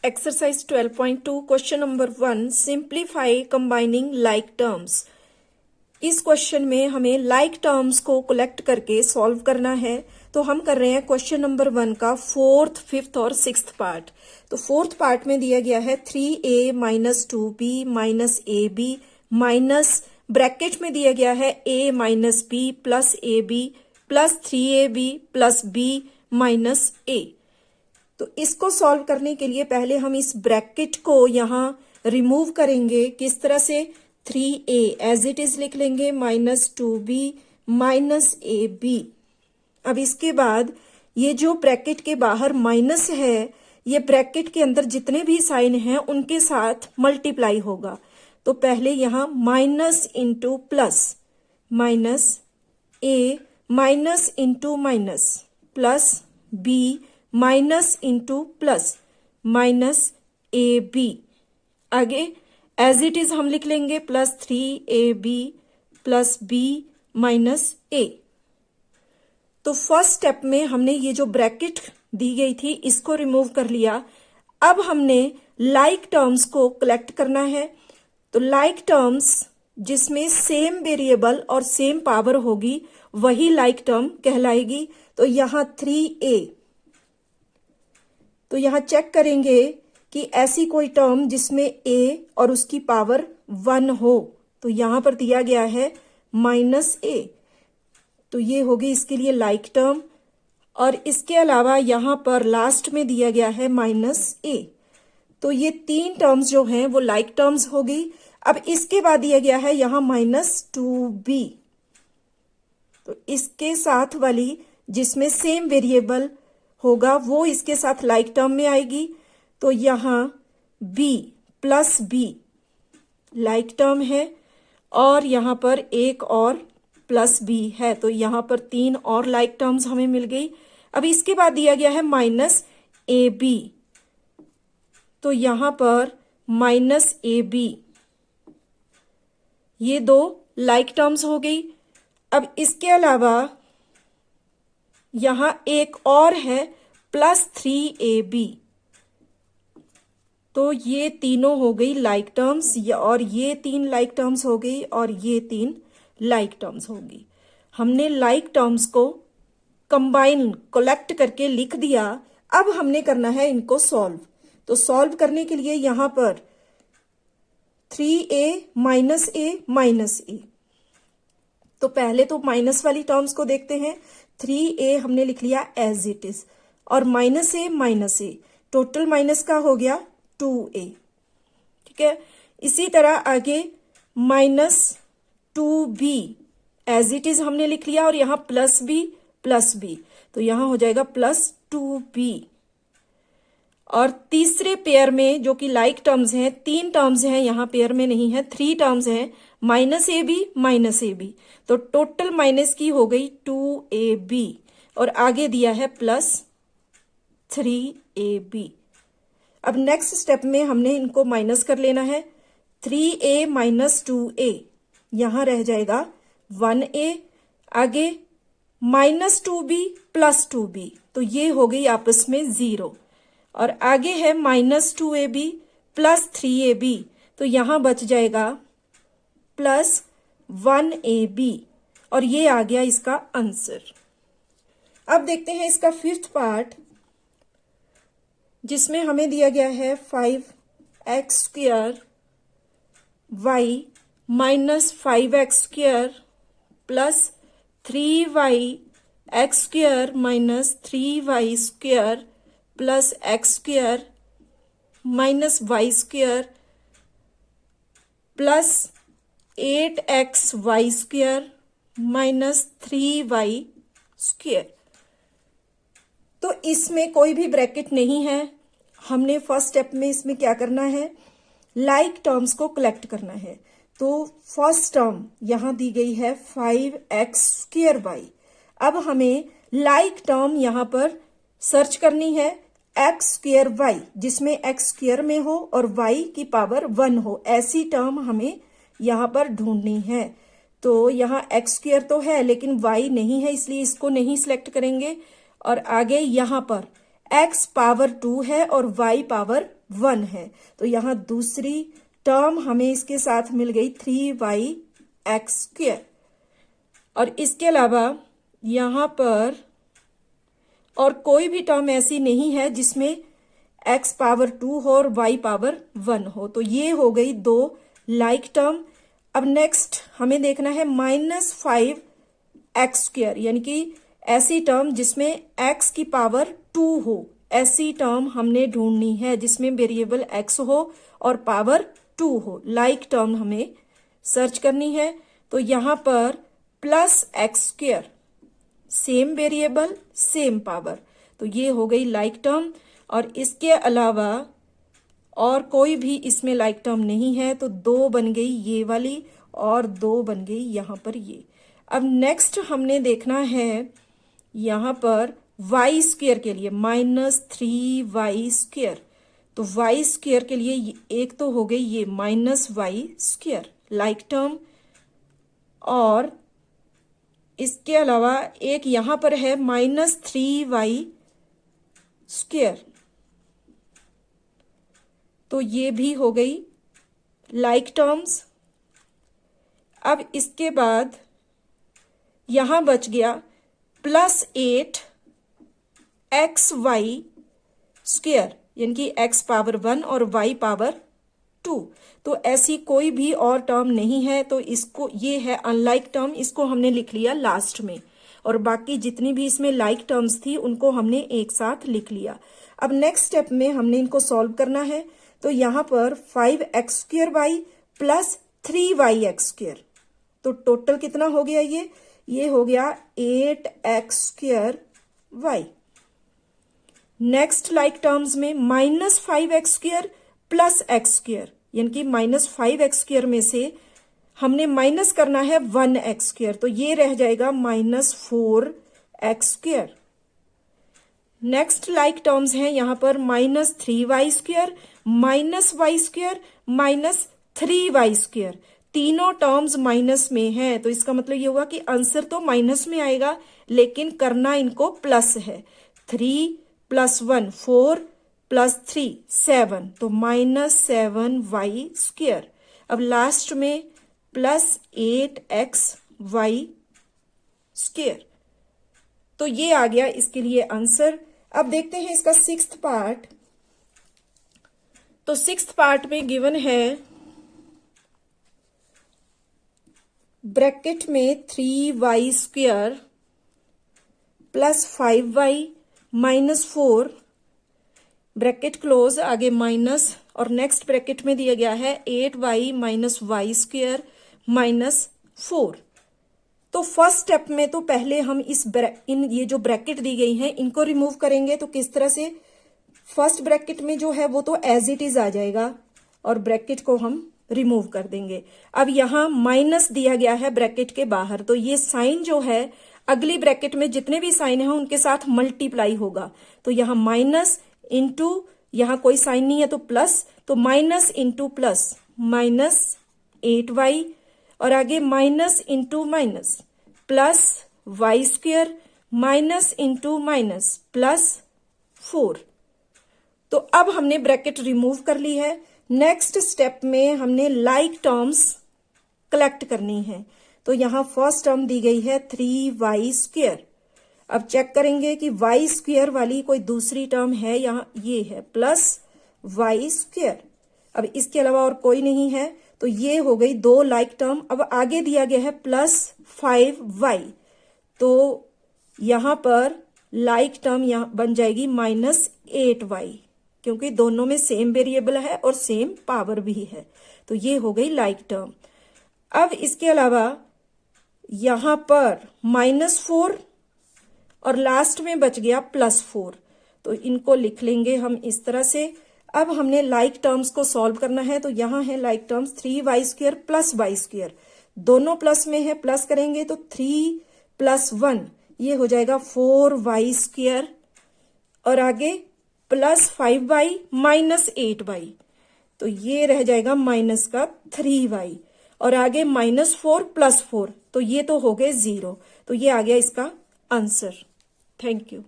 Exercise 12.2 question number 1 simplify combining like terms. इस question में हमें लाइक टर्म्स को कलेक्ट करके सॉल्व करना है। तो हम कर रहे हैं क्वेश्चन नंबर 1 का 4th, 5th और 6th पार्ट। तो 4th पार्ट में दिया गया है 3a minus 2b minus ab minus bracket में दिया गया है a minus b plus ab plus 3ab plus b minus a। तो इसको सॉल्व करने के लिए पहले हम इस ब्रैकेट को यहाँ रिमूव करेंगे। किस तरह से? 3a एज इट इज लिख लेंगे माइनस 2b माइनस ab। अब इसके बाद ये जो ब्रैकेट के बाहर माइनस है, ये ब्रैकेट के अंदर जितने भी साइन हैं उनके साथ मल्टीप्लाई होगा। तो पहले यहाँ minus into plus minus a minus into minus plus b minus into plus minus a b. आगे एज इट इज हम लिख लेंगे plus 3ab plus b minus a। तो फर्स्ट स्टेप में हमने ये जो ब्रैकेट दी गई थी इसको रिमूव कर लिया। अब हमने लाइक टर्म्स को कलेक्ट करना है। तो लाइक टर्म्स जिसमें सेम वेरिएबल और सेम पावर होगी वही लाइक टर्म कहलाएगी। तो यहाँ 3a, तो यहां चेक करेंगे कि ऐसी कोई टर्म जिसमें a और उसकी पावर 1 हो। तो यहां पर दिया गया है माइनस a, तो ये होगी इसके लिए लाइक टर्म। और इसके अलावा यहां पर लास्ट में दिया गया है माइनस a। तो ये तीन टर्म्स जो हैं वो लाइक टर्म्स होगी। अब इसके बाद दिया गया है यहां माइनस 2b, तो इसके साथ वाली जिसमें सेम वेरिएबल होगा वो इसके साथ लाइक टर्म में आएगी। तो यहां b plus b like term है और यहां पर एक और प्लस b है। तो यहां पर तीन और लाइक टर्म्स हमें मिल गई। अब इसके बाद दिया गया है माइनस ab, तो यहां पर माइनस ab, ये दो लाइक टर्म्स हो गई। अब इसके अलावा यहां एक और है प्लस 3ab, तो ये तीनों हो गई लाइक टर्म्स, और ये तीन लाइक टर्म्स हो गई और ये तीन लाइक टर्म्स होगी। हमने लाइक टर्म्स को कंबाइन कलेक्ट करके लिख दिया। अब हमने करना है इनको सॉल्व। तो सॉल्व करने के लिए यहां पर 3a minus a minus a, तो पहले तो माइनस वाली टर्म्स को देखते हैं। 3a हमने लिख लिया एज इट इज और माइनस a टोटल माइनस का हो गया 2a। ठीक है, इसी तरह आगे minus 2b as it is हमने लिख लिया और यहां प्लस b, तो यहां हो जाएगा प्लस 2b। और तीसरे पेयर में जो कि लाइक टर्म्स हैं, तीन टर्म्स हैं, यहां पेयर में नहीं है, 3 टर्म्स हैं, माइनस ए बी, तो टोटल माइनस की हो गई 2ab और आगे दिया है प्लस 3ab। अब नेक्स्ट स्टेप में हमने इनको माइनस कर लेना है। 3a माइनस 2a, यहां रह जाएगा 1a, आगे माइनस 2b प्लस 2b, तो ये हो गई आपस में 0, और आगे है माइनस 2ab प्लस 3ab, तो यहां बच जाएगा प्लस 1ab, और ये आ गया इसका आंसर। अब देखते हैं इसका 5th पार्ट, जिसमें हमें दिया गया है 5x square y minus 5x square plus 3y x square minus 3y square plus x square minus y square plus 8xy square minus 3y square. तो इसमें कोई भी ब्रैकेट नहीं है। हमने फर्स्ट स्टेप में इसमें क्या करना है, लाइक टर्म्स को कलेक्ट करना है। तो फर्स्ट टर्म यहां दी गई है 5x स्क्वायर y। अब हमें लाइक टर्म यहां पर सर्च करनी है x स्क्वायर y, जिसमें x स्क्वायर में हो और y की पावर 1 हो, ऐसी टर्म हमें यहां पर ढूंढनी है। तो यहाँ x स्क्वायर तो है लेकिन y नहीं है, इसलिए इसको नहीं सिलेक्ट करेंगे। और आगे यहाँ पर x पावर 2 है और y पावर 1 है। तो यहाँ दूसरी टर्म हमें इसके साथ मिल गई 3y(x²। और इसके अलावा यहाँ पर और कोई भी टर्म ऐसी नहीं है जिसमें x पावर 2 हो और y पावर 1 हो। तो ये हो गई 2 लाइक टर्म। अब नेक्स्ट हमें देखना है -5(x², यानी कि ऐसी टर्म जिसमें x की पावर 2 हो। ऐसी टर्म हमने ढूंढनी है जिसमें वेरिएबल x हो और पावर 2 हो। लाइक टर्म हमें सर्च करनी है। तो यहाँ पर +(x²), same variable same power, तो ये हो गई लाइक टर्म। और इसके अलावा और कोई भी इसमें लाइक टर्म नहीं है, तो 2 बन गई ये वाली और 2 बन गई यहाँ पर ये। अब नेक्स्ट हमने देखना है यहाँ पर y² के लिए -3y²। तो y² के लिए एक तो हो गई ये -y² लाइक टर्म, और इसके अलावा एक यहाँ पर है -3y²। तो ये भी हो गई लाइक टर्म्स। अब इसके बाद यहां बच गया +8xy², यानी कि x पावर 1 और y पावर 2। तो ऐसी कोई भी और टर्म नहीं है, तो इसको, ये है अनलाइक टर्म, इसको हमने लिख लिया लास्ट में। और बाकी जितनी भी इसमें लाइक टर्म्स थी उनको हमने एक साथ लिख लिया। अब नेक्स्ट स्टेप में हमने इनको सॉल्व करना है। तो यहाँ पर 5x²y + 3y(x²), तो टोटल कितना हो गया ये हो गया 8x²y। नेक्स्ट लाइक टर्म्स में -5x² + x², यानी कि -5x² में से हमने माइनस करना है 1x², तो ये रह जाएगा -4x²। नेक्स्ट लाइक टर्म्स हैं यहाँ पर -3y² -y² -3y²। तीनों टर्म्स माइनस में है, तो इसका मतलब ये हुआ कि आंसर तो माइनस में आएगा, लेकिन करना इनको प्लस है। 3 + 1 4 + 3 7, तो -7y²। अब लास्ट में +8xy²। तो ये आ गया इसके लिए आंसर। अब देखते हैं इसका 6th पार्ट। तो 6th पार्ट में गिवन है ब्रैकेट में 3y² + 5y -4, ब्रैकेट क्लोज, आगे माइनस, और नेक्स्ट ब्रैकेट में दिया गया है 8y - y² -4। तो फर्स्ट स्टेप में तो पहले हम ये जो ब्रैकेट दी गई हैं इनको रिमूव करेंगे। तो किस तरह से, फर्स्ट ब्रैकेट में जो है वो तो एज इट इज आ जाएगा और ब्रैकेट को हम रिमूव कर देंगे। अब यहाँ माइनस दिया गया है ब्रैकेट के बाहर, तो ये साइन जो है अगली ब्रैकेट में जितने भी साइन हैं उनके साथ मल्टीप्लाई होगा। तो यहाँ माइनस इंटू, यहाँ कोई साइन नहीं है तो प्लस, तो माइनस इंटू प्लस -8y, और आगे minus into minus +y² minus into minus +4। तो अब हमने ब्रैकेट रिमूव कर ली है। नेक्स्ट स्टेप में हमने लाइक टर्म्स कलेक्ट करनी है। तो यहाँ फर्स्ट टर्म दी गई है 3y²। अब चेक करेंगे कि y² वाली कोई दूसरी टर्म है, यहाँ ये है +y²। अब इसके अलावा और कोई नहीं है, तो ये हो गई 2 लाइक टर्म। अब आगे दिया गया है +5y, तो यहाँ पर लाइक टर्म यहाँ बन जाएगी -8y, क्योंकि दोनों में सेम वेरिएबल है और सेम पावर भी है, तो ये हो गई लाइक टर्म। अब इसके अलावा यहाँ पर -4 और लास्ट में बच गया +4, तो इनको लिख लेंगे हम इस तरह से। अब हमने लाइक टर्म्स को सॉल्व करना है। तो यहाँ है लाइक टर्म्स 3y² + y², दोनों प्लस में है, प्लस करेंगे तो 3 + 1 ये हो जाएगा 4y², और आगे +5y -8y, तो ये रह जाएगा माइनस का 3y, और आगे -4 + 4, तो ये तो हो गए 0। तो ये आ गया इसका आंसर। Thank you.